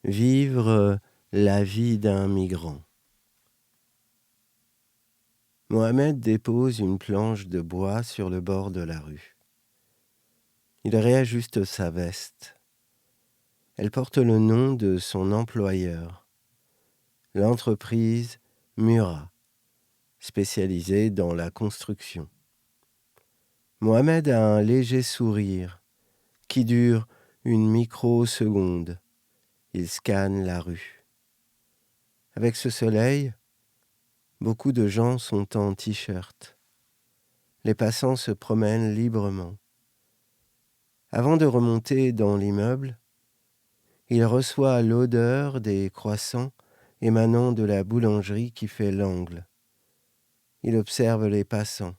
Vivre la vie d'un migrant. Mohamed dépose une planche de bois sur le bord de la rue. Il réajuste sa veste. Elle porte le nom de son employeur, l'entreprise Murat, spécialisée dans la construction. Mohamed a un léger sourire qui dure une microseconde. Il scanne la rue. Avec ce soleil, beaucoup de gens sont en t-shirt. Les passants se promènent librement. Avant de remonter dans l'immeuble, il reçoit l'odeur des croissants émanant de la boulangerie qui fait l'angle. Il observe les passants.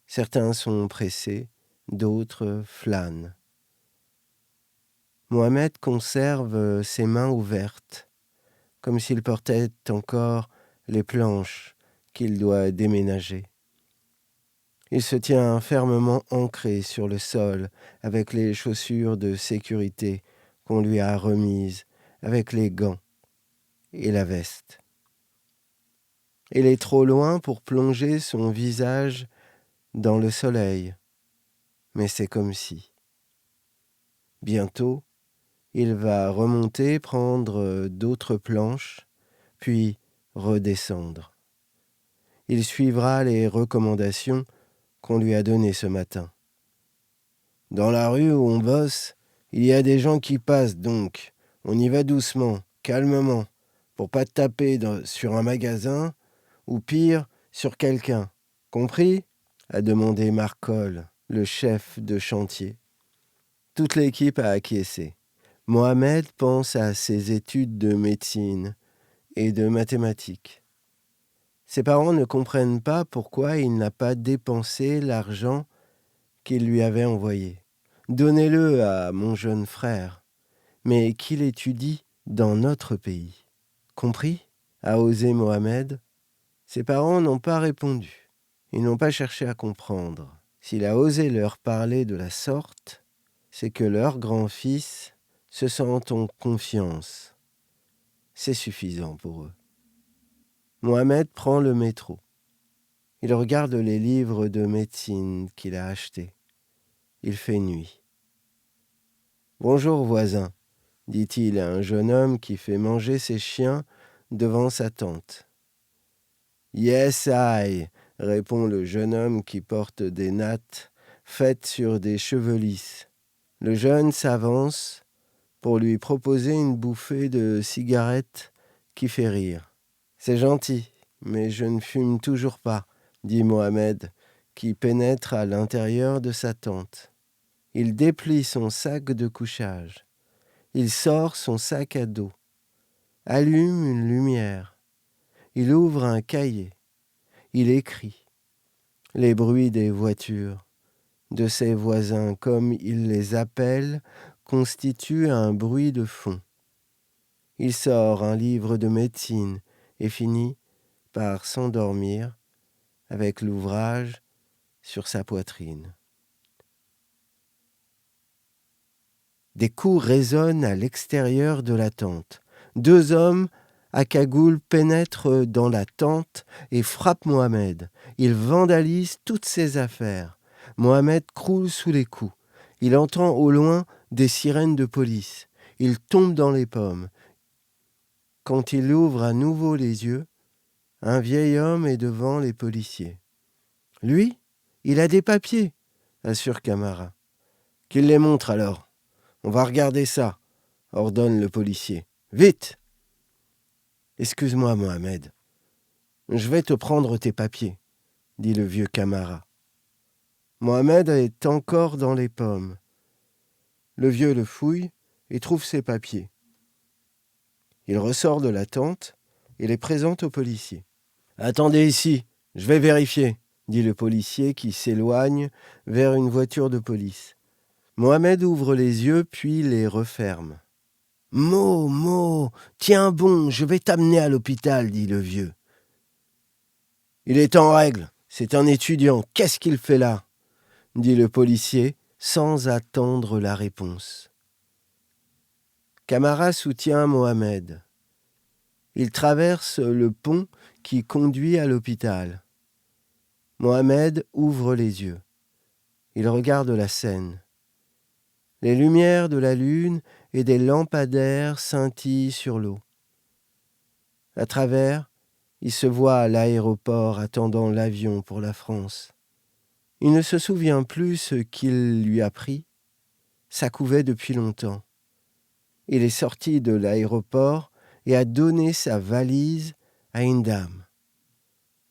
Certains sont pressés, d'autres flânent. Mohamed conserve ses mains ouvertes, comme s'il portait encore les planches qu'il doit déménager. Il se tient fermement ancré sur le sol avec les chaussures de sécurité qu'on lui a remises, avec les gants et la veste. Il est trop loin pour plonger son visage dans le soleil, mais c'est comme si. Bientôt, il va remonter, prendre d'autres planches, puis redescendre. Il suivra les recommandations qu'on lui a données ce matin. Dans la rue où on bosse, il y a des gens qui passent, donc on y va doucement, calmement, pour pas taper sur un magasin, ou pire, sur quelqu'un. Compris ? A demandé Marcol, le chef de chantier. Toute l'équipe a acquiescé. Mohamed pense à ses études de médecine et de mathématiques. Ses parents ne comprennent pas pourquoi il n'a pas dépensé l'argent qu'ils lui avaient envoyé. Donnez-le à mon jeune frère, mais qu'il étudie dans notre pays. Compris ? A osé Mohamed. Ses parents n'ont pas répondu. Ils n'ont pas cherché à comprendre. S'il a osé leur parler de la sorte, c'est que leur grand-fils se sent en confiance. C'est suffisant pour eux. Mohamed prend le métro. Il regarde les livres de médecine qu'il a achetés. Il fait nuit. « Bonjour, voisin », dit-il à un jeune homme qui fait manger ses chiens devant sa tente. « Yes, I », répond le jeune homme qui porte des nattes faites sur des cheveux lisses. Le jeune s'avance pour lui proposer une bouffée de cigarette qui fait rire. « C'est gentil, mais je ne fume toujours pas », dit Mohamed, qui pénètre à l'intérieur de sa tente. Il déplie son sac de couchage. Il sort son sac à dos, allume une lumière. Il ouvre un cahier. Il écrit. Les bruits des voitures, de ses voisins, comme il les appelle, constituent un bruit de fond. Il sort un livre de médecine et finit par s'endormir avec l'ouvrage sur sa poitrine. Des coups résonnent à l'extérieur de la tente. 2 hommes à cagoule pénètrent dans la tente et frappent Mohamed. Ils vandalisent toutes ses affaires. Mohamed croule sous les coups. Il entend au loin des sirènes de police. Il tombe dans les pommes. Quand il ouvre à nouveau les yeux, un vieil homme est devant les policiers. « Lui, il a des papiers », assure Camara. « Qu'il les montre alors. On va regarder ça », ordonne le policier. « Vite !»« Excuse-moi, Mohamed. Je vais te prendre tes papiers, » dit le vieux Camara. Mohamed est encore dans les pommes. Le vieux le fouille et trouve ses papiers. Il ressort de la tente et les présente au policier. « Attendez ici, je vais vérifier », dit le policier qui s'éloigne vers une voiture de police. Mohamed ouvre les yeux puis les referme. « Mo, tiens bon, je vais t'amener à l'hôpital, » dit le vieux. « Il est en règle, c'est un étudiant, qu'est-ce qu'il fait là ?» dit le policier sans attendre la réponse. Camara soutient Mohamed. Il traverse le pont qui conduit à l'hôpital. Mohamed ouvre les yeux. Il regarde la scène. Les lumières de la lune et des lampadaires scintillent sur l'eau. À travers, il se voit à l'aéroport attendant l'avion pour la France. Il ne se souvient plus ce qu'il lui a pris. Ça couvait depuis longtemps. Il est sorti de l'aéroport et a donné sa valise à une dame.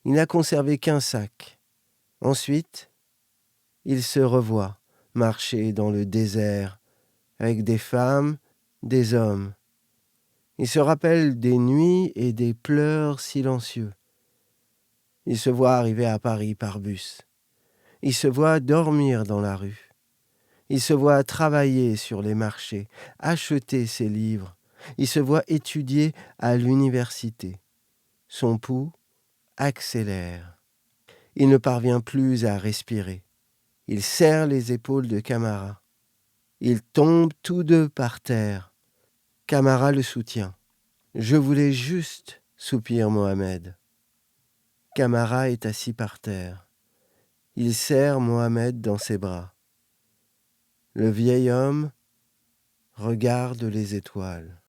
Il n'a conservé qu'un sac. Ensuite, il se revoit marcher dans le désert avec des femmes, des hommes. Il se rappelle des nuits et des pleurs silencieux. Il se voit arriver à Paris par bus. Il se voit dormir dans la rue. Il se voit travailler sur les marchés, acheter ses livres. Il se voit étudier à l'université. Son pouls accélère. Il ne parvient plus à respirer. Il serre les épaules de Camara. Ils tombent tous deux par terre. Camara le soutient. « Je voulais juste, » soupire Mohamed. Camara est assis par terre. Il serre Mohamed dans ses bras. Le vieil homme regarde les étoiles.